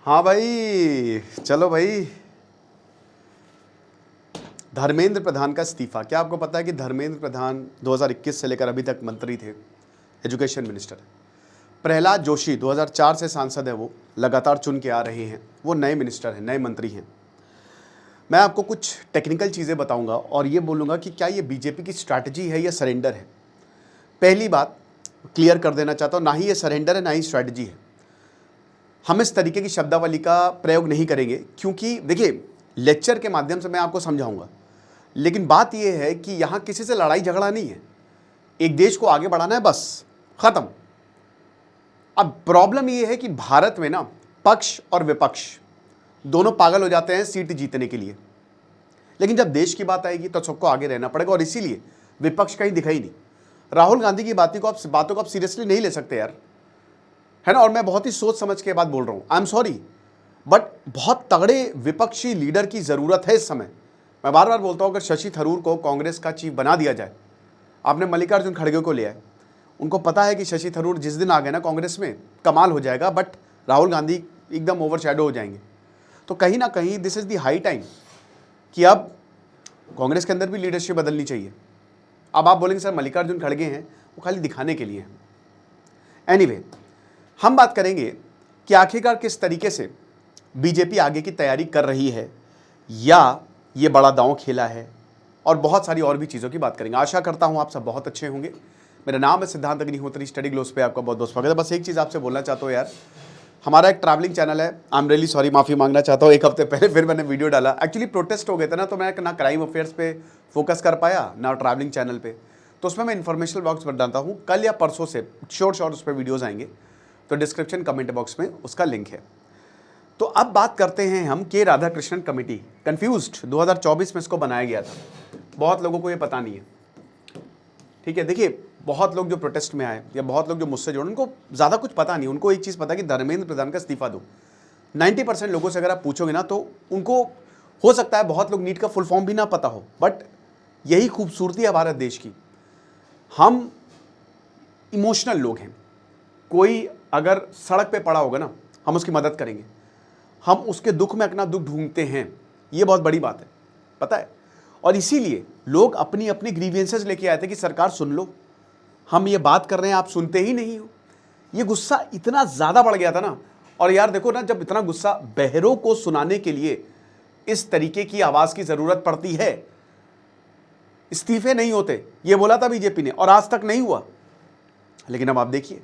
हाँ भाई, चलो भाई। धर्मेंद्र प्रधान का इस्तीफा। क्या आपको पता है कि धर्मेंद्र प्रधान 2021 से लेकर अभी तक मंत्री थे, एजुकेशन मिनिस्टर। प्रहलाद जोशी 2004 से सांसद है, वो लगातार चुन के आ रहे हैं, वो नए मिनिस्टर हैं, नए मंत्री हैं। मैं आपको कुछ टेक्निकल चीज़ें बताऊंगा और ये बोलूँगा कि क्या ये बीजेपी की स्ट्रैटेजी है या सरेंडर है। पहली बात क्लियर कर देना चाहता हूँ, ना ही ये सरेंडर है ना ही स्ट्रैटेजी है। हम इस तरीके की शब्दावली का प्रयोग नहीं करेंगे, क्योंकि देखिए लेक्चर के माध्यम से मैं आपको समझाऊंगा, लेकिन बात यह है कि यहाँ किसी से लड़ाई झगड़ा नहीं है, एक देश को आगे बढ़ाना है, बस खत्म। अब प्रॉब्लम यह है कि भारत में ना पक्ष और विपक्ष दोनों पागल हो जाते हैं सीट जीतने के लिए, लेकिन जब देश की बात आएगी तो सबको आगे रहना पड़ेगा, और इसीलिए विपक्ष कहीं दिखाई नहीं। राहुल गांधी की बातों को आप सीरियसली नहीं ले सकते यार, है ना। और मैं बहुत ही सोच समझ के बात बोल रहा हूं, आई एम सॉरी, बट बहुत तगड़े विपक्षी लीडर की जरूरत है इस समय। मैं बार बार बोलता हूं, अगर शशि थरूर को कांग्रेस का चीफ बना दिया जाए, आपने मल्लिकार्जुन खड़गे को लिया है, उनको पता है कि शशि थरूर जिस दिन आ गए ना कांग्रेस में, कमाल हो जाएगा, बट राहुल गांधी एकदम ओवरशैडो हो जाएंगे। तो कहीं ना कहीं this is the high time कि अब कांग्रेस के अंदर भी लीडरशिप बदलनी चाहिए। अब आप बोलेंगे सर मल्लिकार्जुन खड़गे हैं, वो खाली दिखाने के लिए हैं। एनीवे, हम बात करेंगे कि आखिरकार किस तरीके से बीजेपी आगे की तैयारी कर रही है, या ये बड़ा दांव खेला है, और बहुत सारी और भी चीज़ों की बात करेंगे। आशा करता हूँ आप सब बहुत अच्छे होंगे। मेरा नाम है सिद्धांत अग्निहोत्री, स्टडी ग्लोस पे आपका बहुत बहुत स्वागत है। बस एक चीज़ आपसे बोलना चाहता हूँ यार, हमारा एक ट्रैवलिंग चैनल है, आई एम रियली सॉरी, माफ़ी मांगना चाहता हूँ। एक हफ्ते पहले फिर मैंने वीडियो डाला, एक्चुअली प्रोटेस्ट हो गए थे ना, तो मैं ना क्राइम अफेयर्स पे फोकस कर पाया ना ट्रैवलिंग चैनल पे, तो उसमें मैं इन्फॉर्मेशनल बॉक्स पर डालता हूँ। कल या परसों से शॉर्ट उस पर वीडियोज़ आएंगे, तो डिस्क्रिप्शन कमेंट बॉक्स में उसका लिंक है। तो अब बात करते हैं हम के राधाकृष्णन कमेटी। कन्फ्यूज्ड 2024 में इसको बनाया गया था, बहुत लोगों को ये पता नहीं है, ठीक है। देखिए बहुत लोग जो प्रोटेस्ट में आए या बहुत लोग जो मुझसे जुड़े, उनको ज़्यादा कुछ पता नहीं, उनको एक चीज़ पता है कि धर्मेंद्र प्रधान का इस्तीफा दो। 90% लोगों से अगर आप पूछोगे ना, तो उनको हो सकता है बहुत लोग नीट का फुल फॉर्म भी ना पता हो, बट यही खूबसूरती है भारत देश की, हम इमोशनल लोग हैं। कोई अगर सड़क पे पड़ा होगा ना, हम उसकी मदद करेंगे, हम उसके दुख में अपना दुख ढूंढते हैं, ये बहुत बड़ी बात है, पता है। और इसीलिए लोग अपनी अपनी ग्रीवियंसेस लेके आए थे कि सरकार सुन लो, हम ये बात कर रहे हैं, आप सुनते ही नहीं हो। ये गुस्सा इतना ज़्यादा बढ़ गया था ना। और यार देखो ना, जब इतना गुस्सा, बहरों को सुनाने के लिए इस तरीके की आवाज़ की ज़रूरत पड़ती है। इस्तीफे नहीं होते, ये बोला था बीजेपी ने, और आज तक नहीं हुआ। लेकिन अब आप देखिए,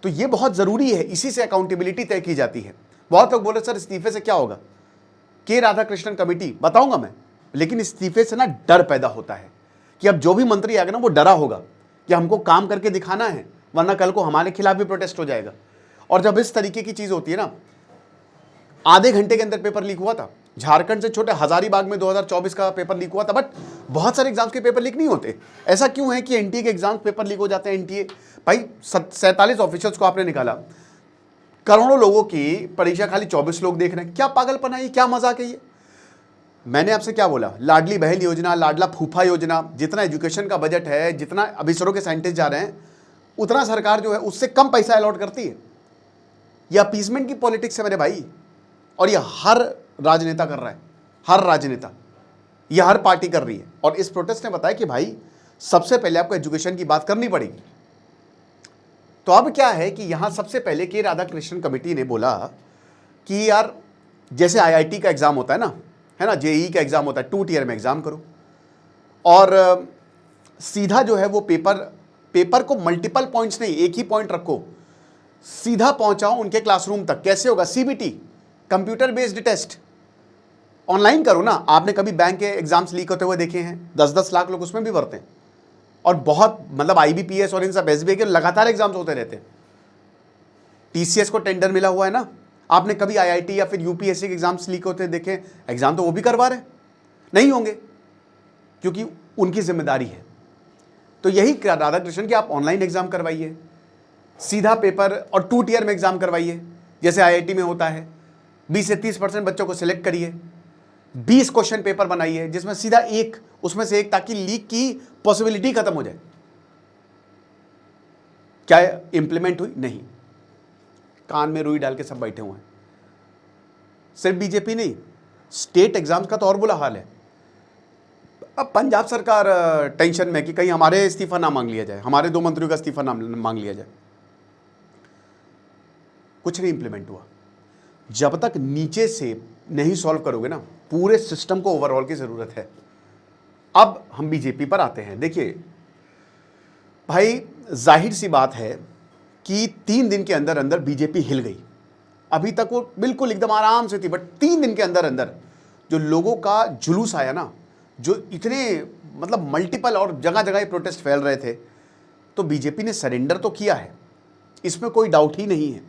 तो ये बहुत ज़रूरी है, इसी से अकाउंटेबिलिटी तय की जाती है। बहुत लोग बोले सर इस्तीफे से क्या होगा, के राधाकृष्णन कमेटी, बताऊंगा मैं, लेकिन इस्तीफे से ना डर पैदा होता है कि अब जो भी मंत्री आएगा ना, वो डरा होगा कि हमको काम करके दिखाना है, वरना कल को हमारे खिलाफ भी प्रोटेस्ट हो जाएगा। और जब इस तरीके की चीज़ होती है ना, आधे घंटे के अंदर पेपर लीक हुआ था झारखंड से, छोटे हजारीबाग में 2024 का पेपर लीक हुआ था, बट बहुत सारे एग्जाम्स के पेपर लीक नहीं होते। ऐसा क्यों है कि एनटीए के एग्जाम्स पेपर लीक हो जाते हैं? एनटीए भाई 47 ऑफिसर्स को आपने निकाला, करोड़ों लोगों की परीक्षा खाली 24 लोग देख रहे हैं, क्या पागलपना है, क्या मजाक है ये? मैंने आपसे क्या बोला, लाडली बहन योजना, लाडला फूफा योजना, जितना एजुकेशन का बजट है, जितना अभी इसरो के साइंटिस्ट जा रहे हैं, उतना सरकार जो है उससे कम पैसा अलॉट करती है। यह अपीसमेंट की पॉलिटिक्स है मेरे भाई, और यह हर राजनेता कर रहा है, हर राजनेता, यह हर पार्टी कर रही है। और इस प्रोटेस्ट ने बताया कि भाई सबसे पहले आपको एजुकेशन की बात करनी पड़ेगी। तो अब क्या है कि यहां सबसे पहले के राधाकृष्णन कमेटी ने बोला कि यार जैसे आईआईटी का एग्जाम होता है ना, जेईई का एग्जाम होता है, 2 टियर में एग्जाम करो, और सीधा जो है वो पेपर को मल्टीपल पॉइंट्स नहीं, एक ही पॉइंट रखो, सीधा पहुंचाओ उनके क्लासरूम तक। कैसे होगा? CBT, computer based test, online करो ना। आपने कभी बैंक के एग्जाम्स लीक होते हुए देखे हैं? 10-10 लाख लोग उसमें भी भरते हैं, और बहुत मतलब आईबीपीएस और इन सब एसबीआई के लगातार एग्जाम्स होते रहते हैं। टीसीएस को टेंडर मिला हुआ है ना, आपने कभी आईआईटी या फिर यूपीएससी के एग्जाम्स लीक होते देखे? एग्जाम तो वो भी करवा रहे, नहीं होंगे, क्योंकि उनकी जिम्मेदारी है। तो यही राधाकृष्णन की आप ऑनलाइन एग्जाम करवाइए, सीधा पेपर, और 2 टियर में एग्जाम करवाइए जैसे आईआईटी में होता है। 20 से 30% बच्चों को सिलेक्ट करिए, 20 क्वेश्चन पेपर बनाइए जिसमें सीधा एक, उसमें से एक, ताकि लीक की पॉसिबिलिटी खत्म हो जाए। क्या इंप्लीमेंट हुई? नहीं, कान में रुई डाल के सब बैठे हुए हैं। सिर्फ बीजेपी नहीं, स्टेट एग्जाम्स का तो और बुरा हाल है। अब पंजाब सरकार टेंशन में कि कहीं हमारे इस्तीफा ना मांग लिया जाए, हमारे 2 मंत्रियों का इस्तीफा ना मांग लिया जाए। कुछ नहीं इंप्लीमेंट हुआ। जब तक नीचे से नहीं सॉल्व करोगे ना, पूरे सिस्टम को ओवरऑल की जरूरत है। अब हम बीजेपी पर आते हैं। देखिए भाई, जाहिर सी बात है कि 3 दिन के अंदर अंदर बीजेपी हिल गई। अभी तक वो बिल्कुल एकदम आराम से थी, बट 3 दिन के अंदर अंदर जो लोगों का जुलूस आया ना, जो इतने मतलब मल्टीपल और जगह जगह प्रोटेस्ट फैल रहे थे, तो बीजेपी ने सरेंडर तो किया है, इसमें कोई डाउट ही नहीं है।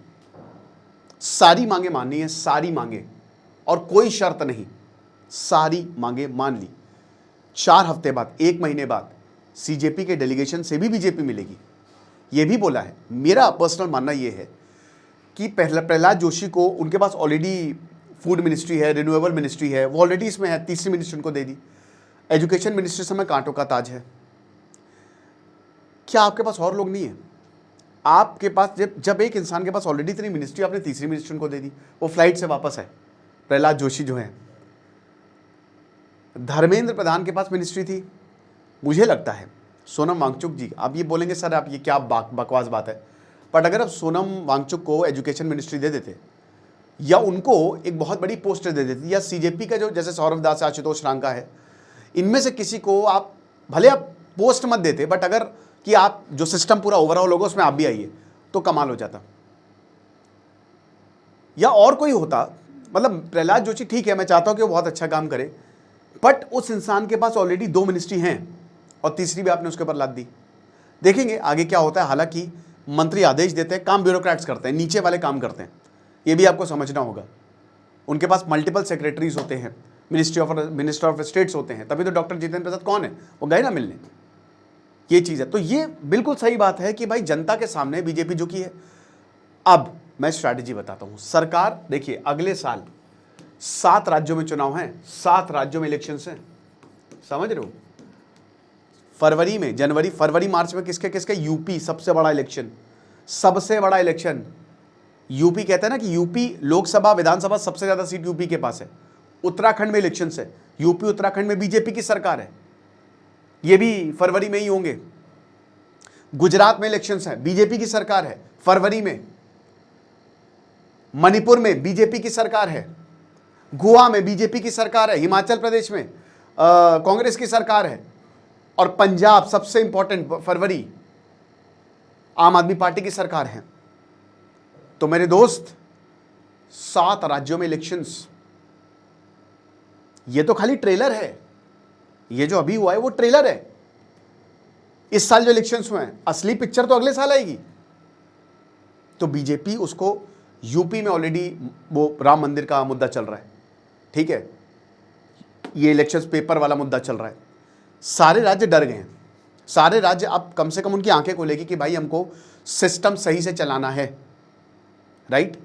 सारी मांगे माननी है, सारी मांगे, और कोई शर्त नहीं, सारी मांगे मान ली। 4 हफ्ते बाद, 1 महीने बाद सीजेपी के डेलीगेशन से भी बीजेपी मिलेगी, ये भी बोला है। मेरा पर्सनल मानना ये है कि प्रहलाद जोशी को, उनके पास ऑलरेडी फूड मिनिस्ट्री है, रिन्यूएबल मिनिस्ट्री है, वो ऑलरेडी इसमें है, तीसरी मिनिस्ट्री उनको दे दी। एजुकेशन मिनिस्ट्री समय कांटों का ताज है। क्या आपके पास और लोग नहीं है? आपके पास जब एक इंसान के पास ऑलरेडी इतनी मिनिस्ट्री, आपने तीसरी मिनिस्ट्री उनको दे दी, वो फ्लाइट से वापस है। प्रहलाद जोशी जो है, धर्मेंद्र प्रधान के पास मिनिस्ट्री थी। मुझे लगता है सोनम वांगचुक जी, आप ये बोलेंगे सर आप ये क्या बकवास बात है, बट अगर आप सोनम वांगचुक को एजुकेशन मिनिस्ट्री दे देते, या उनको एक बहुत बड़ी पोस्ट दे देते, या सीजेपी का जो जैसे सौरभ दास, आशुतोष रांका है, इनमें से किसी को आप, भले आप पोस्ट मत देते, बट अगर कि आप जो सिस्टम पूरा ओवरऑल होगा उसमें आप भी आइए, तो कमाल हो जाता। या और कोई होता, मतलब प्रहलाद जोशी ठीक है, मैं चाहता हूं कि वो बहुत अच्छा काम करे, बट उस इंसान के पास ऑलरेडी 2 मिनिस्ट्री हैं और तीसरी भी आपने उसके ऊपर लाद दी। देखेंगे आगे क्या होता है। हालांकि मंत्री आदेश देते हैं, काम ब्यूरोक्रेट्स करते हैं, नीचे वाले काम करते हैं, ये भी आपको समझना होगा। उनके पास मल्टीपल सेक्रेटरीज होते हैं, मिनिस्टर ऑफ स्टेट्स होते हैं, तभी तो डॉक्टर जितेंद्र प्रसाद कौन है, वो गए ना मिलने। ये चीज़ है, तो ये बिल्कुल सही बात है कि भाई जनता के सामने बीजेपी झुकी है। अब मैं स्ट्रैटेजी बताता हूं। सरकार, देखिए अगले साल 7 राज्यों में चुनाव हैं, 7 राज्यों में इलेक्शंस हैं, समझ रहे हो। फरवरी में, जनवरी फरवरी मार्च में किसके किसके, यूपी सबसे बड़ा इलेक्शन, सबसे बड़ा इलेक्शन। यूपी कहते हैं ना कि यूपी लोकसभा विधानसभा सबसे ज्यादा सीट यूपी के पास है। उत्तराखंड में इलेक्शंस है, यूपी उत्तराखंड में बीजेपी की सरकार है, ये भी फरवरी में ही होंगे। गुजरात में इलेक्शंस है, बीजेपी की सरकार है, फरवरी में। मणिपुर में बीजेपी की सरकार है, गोवा में बीजेपी की सरकार है, हिमाचल प्रदेश में कांग्रेस की सरकार है, और पंजाब सबसे इंपॉर्टेंट फरवरी, आम आदमी पार्टी की सरकार है। तो मेरे दोस्त, 7 राज्यों में इलेक्शंस, ये तो खाली ट्रेलर है, ये जो अभी हुआ है वो ट्रेलर है। इस साल जो इलेक्शंस हुए हैं, असली पिक्चर तो अगले साल आएगी। तो बीजेपी उसको, यूपी में ऑलरेडी वो राम मंदिर का मुद्दा चल रहा है, ठीक है, ये इलेक्शंस पेपर वाला मुद्दा चल रहा है। सारे राज्य डर गए हैं, सारे राज्य अब कम से कम उनकी आंखें खोलेगी कि भाई हमको सिस्टम सही से चलाना है, राइट।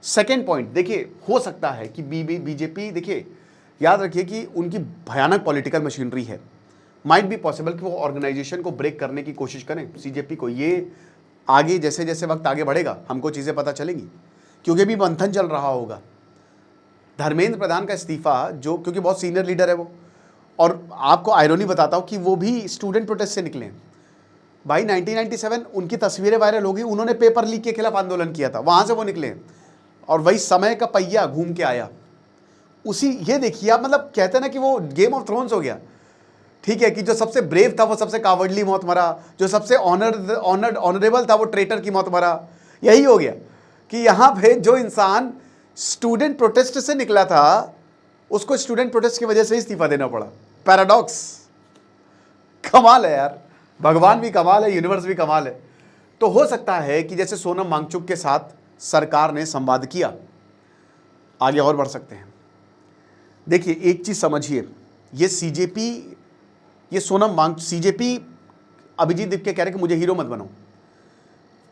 सेकेंड पॉइंट, देखिए हो सकता है कि बीजेपी, देखिए याद रखिए कि उनकी भयानक पॉलिटिकल मशीनरी है, माइट बी पॉसिबल कि वो ऑर्गेनाइजेशन को ब्रेक करने की कोशिश करें सीजेपी को। ये आगे जैसे जैसे वक्त आगे बढ़ेगा हमको चीज़ें पता चलेंगी, क्योंकि भी मंथन चल रहा होगा। धर्मेंद्र प्रधान का इस्तीफा, जो क्योंकि बहुत सीनियर लीडर है वो, और आपको आयरोनी बताता हूँ कि वो भी स्टूडेंट प्रोटेस्ट से निकले हैं। भाई 1997 उनकी तस्वीरें वायरल हो गई, उन्होंने पेपर लीक के खिलाफ आंदोलन किया था, वहाँ से वो निकले हैं, और वही समय का पहिया घूम के आया उसी। ये देखिए आप, मतलब कहते हैं ना कि वो गेम ऑफ थ्रोन्स हो गया, ठीक है, कि जो सबसे ब्रेव था वो सबसे कावर्डली मौत मरा, जो सबसे ऑनरेबल था वो ट्रेटर की मौत मरा। यही हो गया कि यहाँ पे जो इंसान स्टूडेंट प्रोटेस्ट से निकला था, उसको स्टूडेंट प्रोटेस्ट की वजह से इस्तीफा देना पड़ा। पैराडॉक्स, कमाल है यार, भगवान भी कमाल है, यूनिवर्स भी कमाल है। तो हो सकता है कि जैसे सोनम वांगचुक के साथ सरकार ने संवाद किया, आगे और बढ़ सकते हैं। देखिए एक चीज समझिए, ये सीजेपी, ये सीजेपी अभिजीत दीप के कह रहे कि मुझे हीरो मत बनाओ।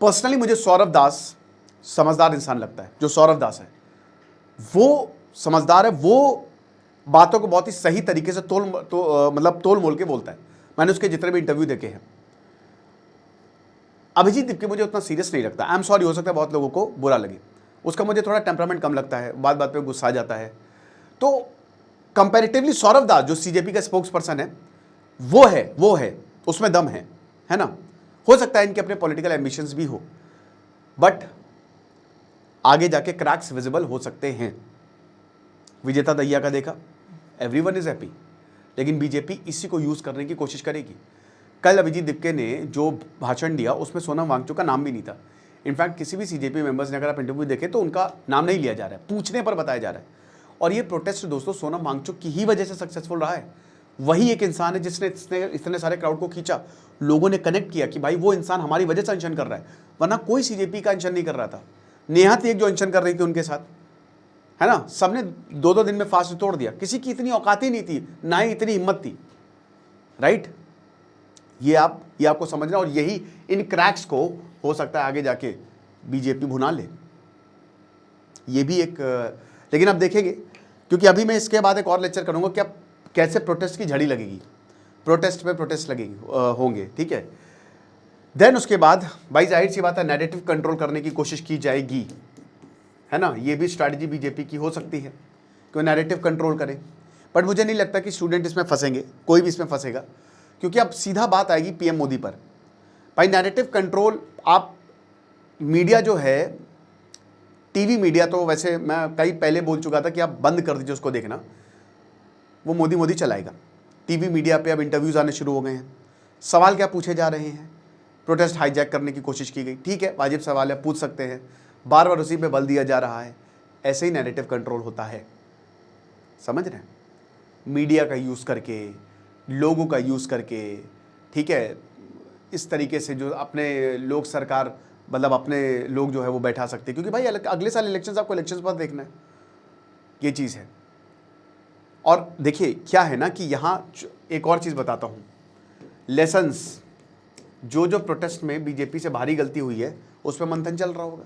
पर्सनली मुझे सौरभ दास समझदार इंसान लगता है। जो सौरभ दास है वो समझदार है, वो बातों को बहुत ही सही तरीके से तोल मोल के बोलता है। मैंने उसके जितने भी इंटरव्यू देखे हैं। अभिजीत दीप के मुझे उतना सीरियस नहीं लगता। आई एम सॉरी, हो सकता है बहुत लोगों को बुरा लगे। उसका मुझे थोड़ा टेम्परामेंट कम लगता है, बात बात पे गुस्सा आ जाता है। तो कंपैरेटिवली सौरभ दास जो सीजेपी का स्पोक्स पर्सन है वो है उसमें दम है ना। हो सकता है इनके अपने पॉलिटिकल एम्बिशंस भी हो, बट आगे जाके क्रैक्स विजिबल हो सकते हैं। विजेता दहिया का देखा, एवरीवन इज हैप्पी, लेकिन बीजेपी इसी को यूज करने की कोशिश करेगी। कल अभिजीत दिपके ने जो भाषण दिया उसमें सोनम वांगचुक का नाम भी नहीं था। इनफैक्ट किसी भी सीजेपी मेंबर्स ने अगर आप इंटरव्यू देखें तो उनका नाम नहीं लिया जा रहा है, पूछने पर बताया जा रहा है। और ये प्रोटेस्ट दोस्तों सोनम वांगचुक की ही वजह से सक्सेसफुल रहा है। वही एक इंसान है जिसने इतने सारे क्राउड को खींचा, लोगों ने कनेक्ट किया कि भाई वो इंसान हमारी वजह से अनशन कर रहा है, वरना कोई सीजेपी का अनशन नहीं कर रहा था। नेहा थी एक जो अनशन कर रही थी उनके साथ, है ना। सबने 2-2 दिन में फास्ट तोड़ दिया, किसी की इतनी औकात ही नहीं थी, ना ही इतनी हिम्मत थी, राइट। ये आपको समझना, और यही इन क्रैक्स को हो सकता है आगे जाके बीजेपी भुना ले। ये भी एक, लेकिन अब देखेंगे, क्योंकि अभी मैं इसके बाद एक और लेक्चर करूंगा कि अब कैसे प्रोटेस्ट की झड़ी लगेगी, प्रोटेस्ट पे प्रोटेस्ट लगेगी होंगे, ठीक है। देन उसके बाद भाई जाहिर सी बात है नैरेटिव कंट्रोल करने की कोशिश की जाएगी, है ना। ये भी स्ट्रैटेजी बीजेपी की हो सकती है कि वो नैरेटिव कंट्रोल करे, बट मुझे नहीं लगता कि स्टूडेंट इसमें फंसेंगे, कोई भी इसमें फंसेगा, क्योंकि अब सीधा बात आएगी पीएम मोदी पर। भाई नैरेटिव कंट्रोल, आप मीडिया जो है, टीवी मीडिया तो वैसे मैं कई पहले बोल चुका था कि आप बंद कर दीजिए उसको देखना, वो मोदी चलाएगा। टीवी मीडिया पे अब इंटरव्यूज़ आने शुरू हो गए हैं, सवाल क्या पूछे जा रहे हैं, प्रोटेस्ट हाईजैक करने की कोशिश की गई, ठीक है, वाजिब सवाल है, पूछ सकते हैं, बार बार उसी पे बल दिया जा रहा है। ऐसे ही नैरेटिव कंट्रोल होता है, समझ रहे हैं। मीडिया का यूज़ करके, लोगों का यूज़ करके, ठीक है, इस तरीके से जो अपने लोग सरकार, मतलब अपने लोग जो है वो बैठा सकते हैं, क्योंकि भाई अगले साल इलेक्शंस, आपको इलेक्शंस पर देखना है, ये चीज़ है। और देखिए क्या है ना कि यहाँ एक और चीज़ बताता हूँ, लेसन्स, जो प्रोटेस्ट में बीजेपी से भारी गलती हुई है उस पर मंथन चल रहा होगा,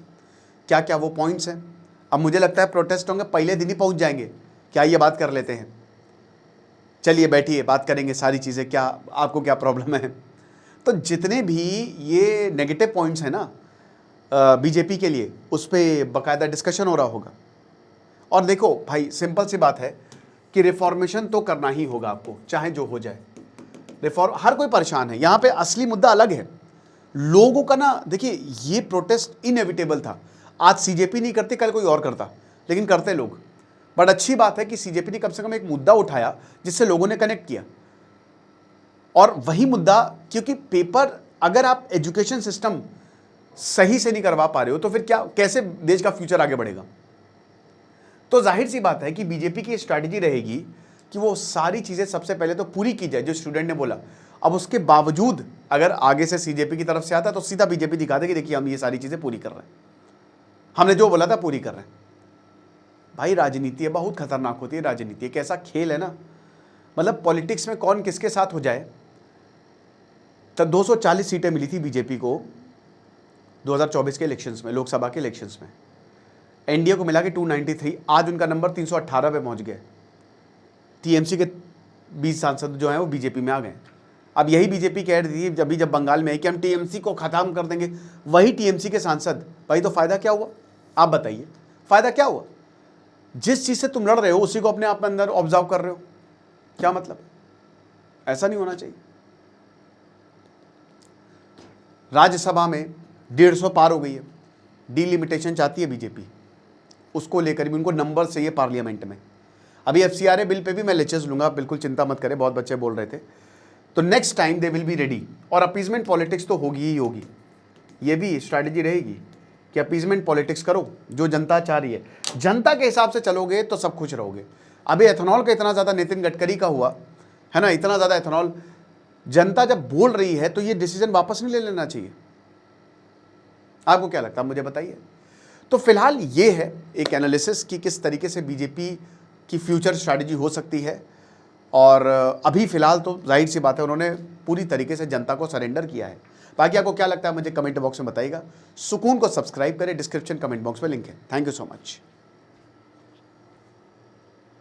क्या क्या वो पॉइंट्स हैं। अब मुझे लगता है प्रोटेस्ट होंगे पहले दिन ही पहुँच जाएंगे, क्या ये बात कर लेते हैं, चलिए बैठिए बात करेंगे सारी चीज़ें, क्या आपको क्या प्रॉब्लम है। तो जितने भी ये नेगेटिव पॉइंट्स हैं ना बीजेपी के लिए, उस पर बाकायदा डिस्कशन हो रहा होगा। और देखो भाई सिंपल सी बात है कि रिफॉर्मेशन तो करना ही होगा आपको, चाहे जो हो जाए। रिफॉर्म, हर कोई परेशान है, यहाँ पे असली मुद्दा अलग है लोगों का ना। देखिए ये प्रोटेस्ट इनएविटेबल था, आज सीजेपी नहीं करती कल कोई और करता, लेकिन करते लोग। बट अच्छी बात है कि सीजेपी ने कम से कम एक मुद्दा उठाया जिससे लोगों ने कनेक्ट किया, और वही मुद्दा, क्योंकि पेपर, अगर आप एजुकेशन सिस्टम सही से नहीं करवा पा रहे हो तो फिर क्या, कैसे देश का फ्यूचर आगे बढ़ेगा। तो जाहिर सी बात है कि बीजेपी की स्ट्रैटेजी रहेगी कि वो सारी चीज़ें सबसे पहले तो पूरी की जाए जो स्टूडेंट ने बोला। अब उसके बावजूद अगर आगे से सीजेपी की तरफ से आता है तो सीधा बीजेपी दिखा दे कि देखिए हम ये सारी चीज़ें पूरी कर रहे हैं, हमने जो बोला था पूरी कर रहे हैं। भाई राजनीति है, बहुत खतरनाक होती है राजनीति, एक ऐसा खेल है ना, मतलब पॉलिटिक्स में कौन किसके साथ हो जाए। तब 240 सीटें मिली थी बीजेपी को 2024 के इलेक्शंस में, लोकसभा के इलेक्शंस में। एनडीए को मिला कि 293, आज उनका नंबर 318 पे पहुंच गया। टीएमसी के 20 सांसद जो हैं वो बीजेपी में आ गए। अब यही बीजेपी कह रही थी जब बंगाल में है कि हम टीएमसी को ख़त्म कर देंगे, वही टीएमसी के सांसद, भाई तो फ़ायदा क्या हुआ, आप बताइए, फ़ायदा क्या हुआ। जिस चीज़ से तुम लड़ रहे हो उसी को अपने आप में अंदर ऑब्जर्व कर रहे हो, क्या मतलब, ऐसा नहीं होना चाहिए। राज्यसभा में 150 पार हो गई है, डिलिमिटेशन चाहती है बीजेपी, उसको लेकर भी उनको नंबर चाहिए पार्लियामेंट में। अभी एफसीआरए बिल पे भी मैं लेक्चर्स लूंगा, बिल्कुल चिंता मत करें, बहुत बच्चे बोल रहे थे। तो next time they will be ready, और अपीजमेंट पॉलिटिक्स तो होगी ही होगी। ये भी स्ट्रैटेजी रहेगी कि अपीजमेंट पॉलिटिक्स करो, जो जनता चाह रही है, जनता के हिसाब से चलोगे तो सब खुश रहोगे। अभी एथेनॉल का इतना ज़्यादा नितिन गडकरी का हुआ है ना, इतना ज़्यादा एथेनॉल, जनता जब बोल रही है तो ये डिसीजन वापस नहीं ले लेना चाहिए। आपको क्या लगता है मुझे बताइए। तो फिलहाल ये है एक एनालिसिस कि किस तरीके से बीजेपी की फ्यूचर स्ट्रैटेजी हो सकती है, और अभी फिलहाल तो जाहिर सी बात है उन्होंने पूरी तरीके से जनता को सरेंडर किया है। बाकी आपको क्या लगता है मुझे कमेंट बॉक्स में बताइएगा। सुकून को सब्सक्राइब करें, डिस्क्रिप्शन कमेंट बॉक्स में लिंक है। Thank you so much.